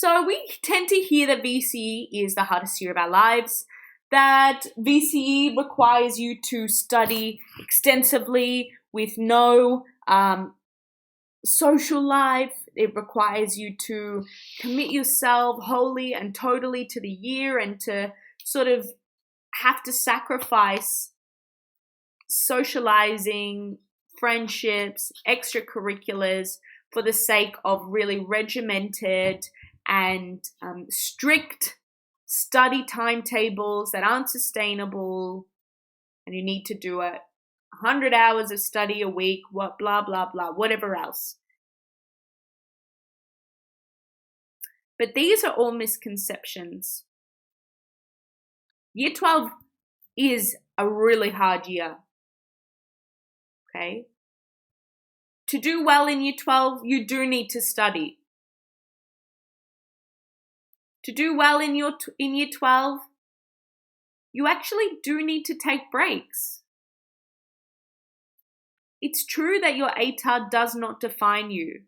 So we tend to hear that VCE is the hardest year of our lives, that VCE requires you to study extensively with no social life. It requires you to commit yourself wholly and totally to the year and to sort of have to sacrifice socializing, friendships, extracurriculars for the sake of really regimented and strict study timetables that aren't sustainable, and you need to do 100 hours of study a week, what blah blah blah, whatever else. But these are all misconceptions. Year 12 is a really hard year. Okay? To do well in year 12, you do need to study. To do well in year 12, you actually do need to take breaks. It's true that your ATAR does not define you.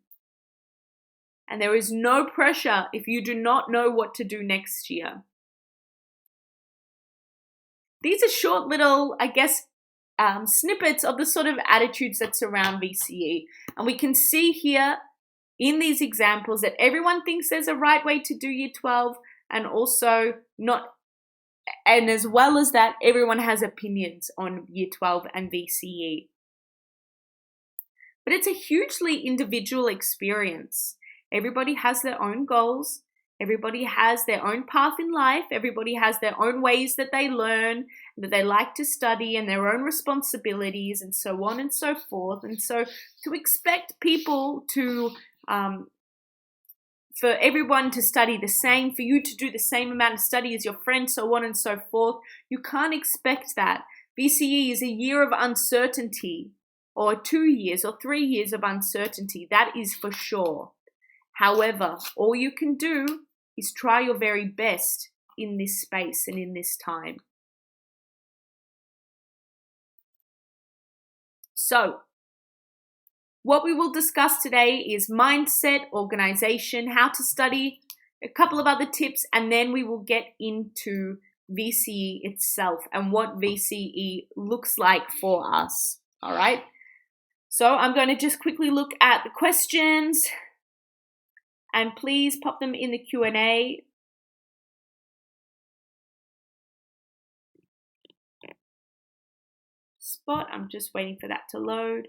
And there is no pressure if you do not know what to do next year. These are short little, snippets of the sort of attitudes that surround VCE. And we can see here in these examples that everyone thinks there's a right way to do year 12, and also and as well as that, everyone has opinions on year 12 and VCE. But it's a hugely individual experience. Everybody has their own goals. Everybody has their own path in life. Everybody has their own ways that they learn, that they like to study, and their own responsibilities, and so on and so forth. And so to expect people to, for everyone to study the same, for you to do the same amount of study as your friend, so on and so forth, you can't expect that. VCE is a year of uncertainty, or 2 years or 3 years of uncertainty. That is for sure. However, all you can do is try your very best in this space and in this time. So, what we will discuss today is mindset, organization, how to study, a couple of other tips, and then we will get into VCE itself and what VCE looks like for us. All right. So I'm going to just quickly look at the questions. And please pop them in the Q&A. Spot. I'm just waiting for that to load.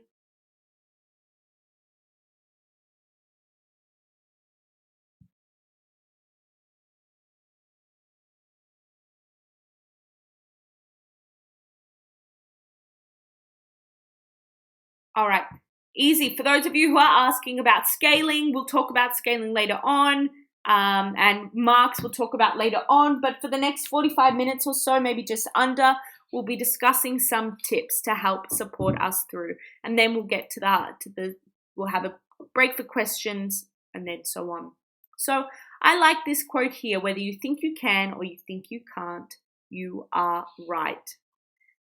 All right. Easy. For those of you who are asking about scaling, we'll talk about scaling later on, and marks we'll talk about later on. But for the next 45 minutes or so, maybe just under, we'll be discussing some tips to help support us through. And then we'll get we'll have a break for questions and then so on. So I like this quote here: whether you think you can or you think you can't, you are right.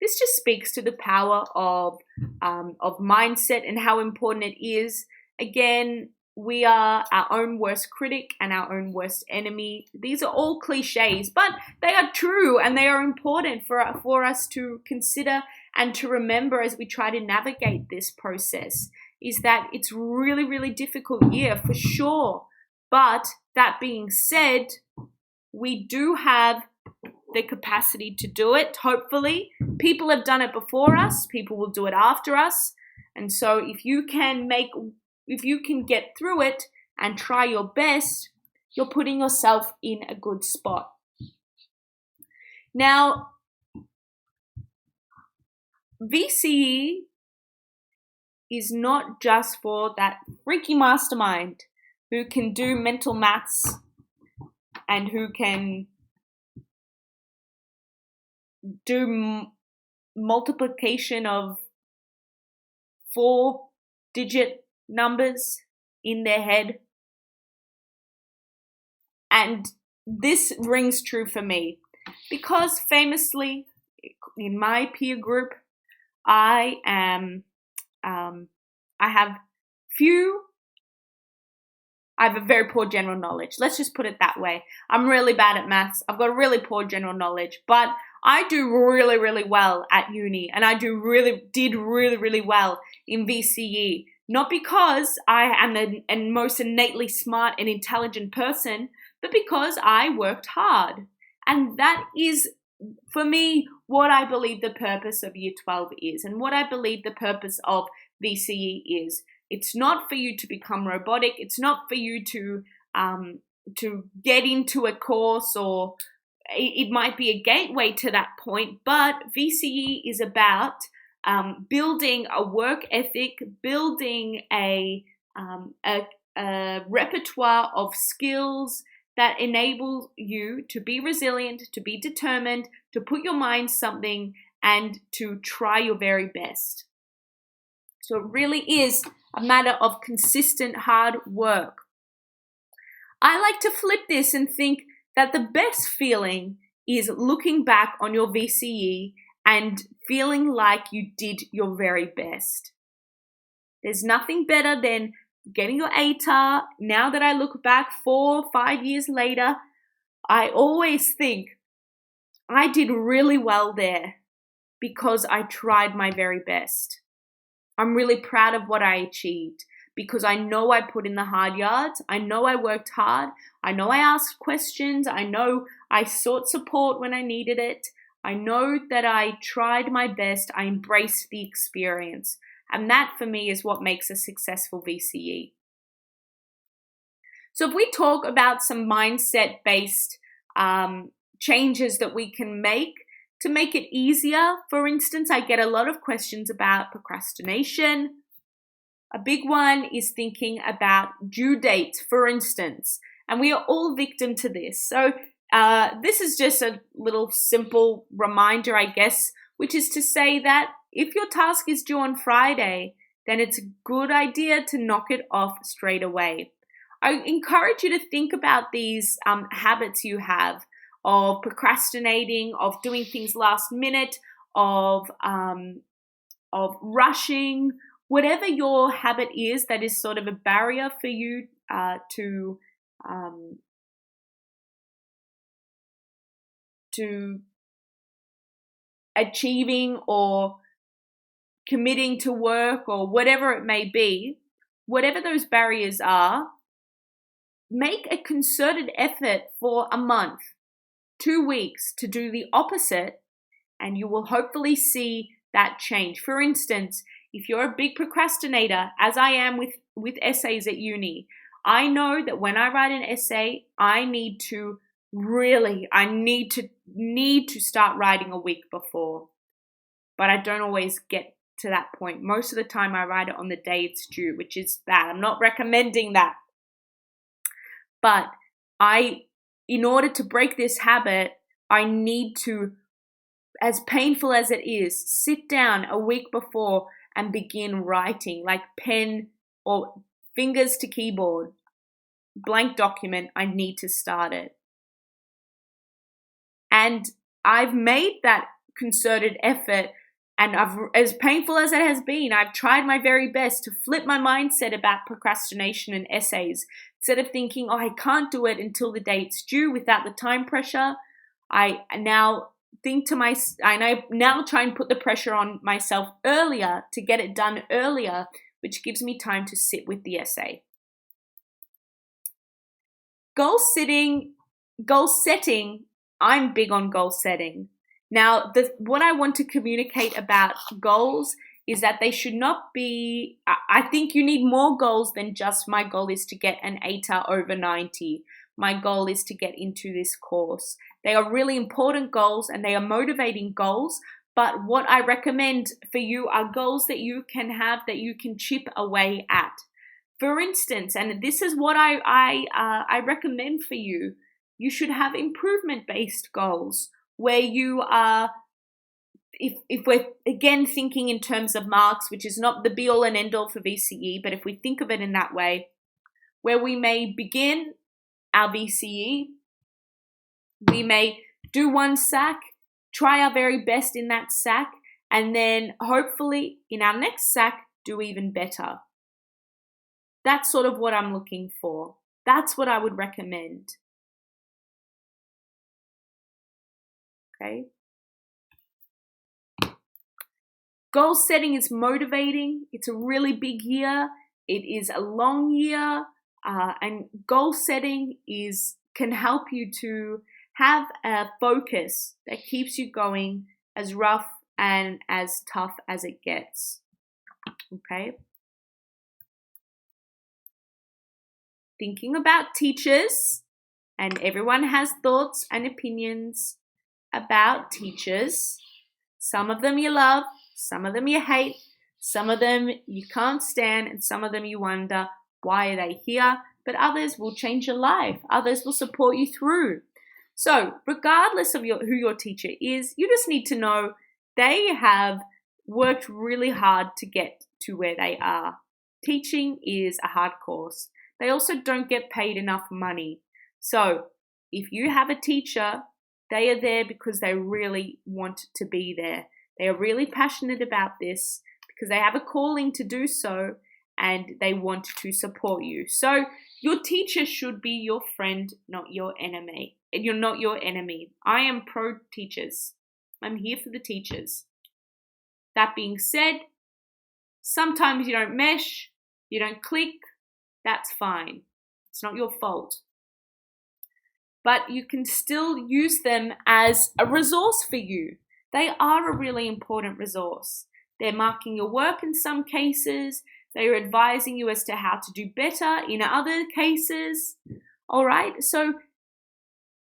This just speaks to the power of mindset and how important it is. Again, we are our own worst critic and our own worst enemy. These are all cliches, but they are true and they are important for us to consider and to remember as we try to navigate this process, is that it's really, really difficult year for sure. But that being said, we do have the capacity to do it, hopefully. People have done it before us. People will do it after us. And so if you can get through it and try your best, you're putting yourself in a good spot. Now, VCE is not just for that freaky mastermind who can do mental maths and who can do multiplication of 4-digit numbers in their head. And this rings true for me because famously in my peer group, I have few I have a very poor general knowledge. Let's just put it that way. I'm really bad at maths. I've got really poor general knowledge, but I do really, really well at uni, and I did really well in VCE. Not because I am the most innately smart and intelligent person, but because I worked hard. And that is, for me, what I believe the purpose of Year 12 is, and what I believe the purpose of VCE is. It's not for you to become robotic. It's not for you to get into a course, or it might be a gateway to that point. But VCE is about building a work ethic, building a repertoire of skills that enable you to be resilient, to be determined, to put your mind to something, and to try your very best. So it really is a matter of consistent hard work. I like to flip this and think that the best feeling is looking back on your VCE and feeling like you did your very best. There's nothing better than getting your ATAR. Now that I look back 4 or 5 years later, I always think I did really well there because I tried my very best. I'm really proud of what I achieved because I know I put in the hard yards. I know I worked hard. I know I asked questions. I know I sought support when I needed it. I know that I tried my best. I embraced the experience. And that for me is what makes a successful VCE. So if we talk about some mindset-based changes that we can make to make it easier, for instance, I get a lot of questions about procrastination. A big one is thinking about due dates, for instance, and we are all victim to this. So this is just a little simple reminder, I guess, which is to say that if your task is due on Friday, then it's a good idea to knock it off straight away. I encourage you to think about these habits you have of procrastinating, of doing things last minute, of rushing, whatever your habit is that is sort of a barrier for you to achieving or committing to work, or whatever it may be, whatever those barriers are, make a concerted effort for a month, 2 weeks to do the opposite, and you will hopefully see that change. For instance, if you're a big procrastinator, as I am with essays at uni, I know that when I write an essay, I need to start writing a week before. But I don't always get to that point. Most of the time I write it on the day it's due, which is bad. I'm not recommending that. But in order to break this habit, I need to, as painful as it is, sit down a week before and begin writing, like pen or fingers to keyboard, blank document, I need to start it. And I've made that concerted effort, and as painful as it has been, I've tried my very best to flip my mindset about procrastination and essays. Instead of thinking, oh, I can't do it until the day it's due without the time pressure, I now try and put the pressure on myself earlier to get it done earlier, which gives me time to sit with the essay. Goal setting, I'm big on goal setting. Now, what I want to communicate about goals is that they should not be, I think you need more goals than just my goal is to get an ATAR over 90. My goal is to get into this course. They are really important goals and they are motivating goals, but what I recommend for you are goals that you can have, that you can chip away at. For instance, and this is what I recommend for you, you should have improvement-based goals where you are, if we're again thinking in terms of marks, which is not the be-all and end-all for VCE, but if we think of it in that way, where we may begin our VCE, we may do one SAC, try our very best in that SAC, and then hopefully in our next SAC, do even better. That's sort of what I'm looking for. That's what I would recommend. Okay. Goal setting is motivating. It's a really big year. It is a long year, and goal setting can help you to have a focus that keeps you going as rough and as tough as it gets. Okay. Thinking about teachers, and everyone has thoughts and opinions about teachers. Some of them you love, some of them you hate, some of them you can't stand, and some of them you wonder, why are they here? But others will change your life. Others will support you through. So regardless of who your teacher is, you just need to know they have worked really hard to get to where they are. Teaching is a hard course. They also don't get paid enough money. So if you have a teacher, they are there because they really want to be there. They are really passionate about this because they have a calling to do so, and they want to support you. So your teacher should be your friend, not your enemy. You're not your enemy. I am pro teachers. I'm here for the teachers. That being said, sometimes you don't mesh, you don't click. That's fine. It's not your fault. But you can still use them as a resource for you. They are a really important resource. They're marking your work in some cases. They are advising you as to how to do better in other cases. All right. So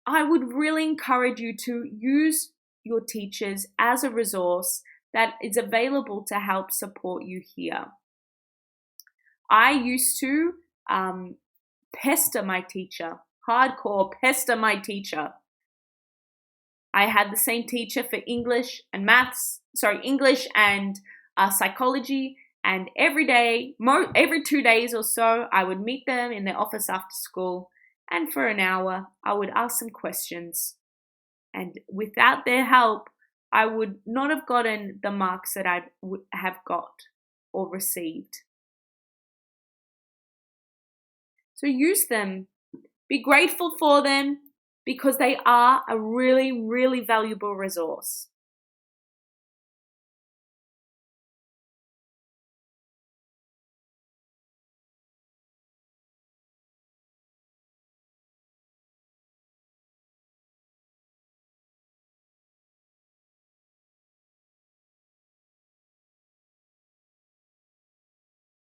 I would really encourage you to use your teachers as a resource that is available to help support you here. I used to pester my teacher, hardcore pester my teacher. I had the same teacher for English and psychology, and every day, every 2 days or so, I would meet them in their office after school, and for an hour, I would ask some questions. And without their help, I would not have gotten the marks that I would have got or received. So use them. Be grateful for them because they are a really, really valuable resource.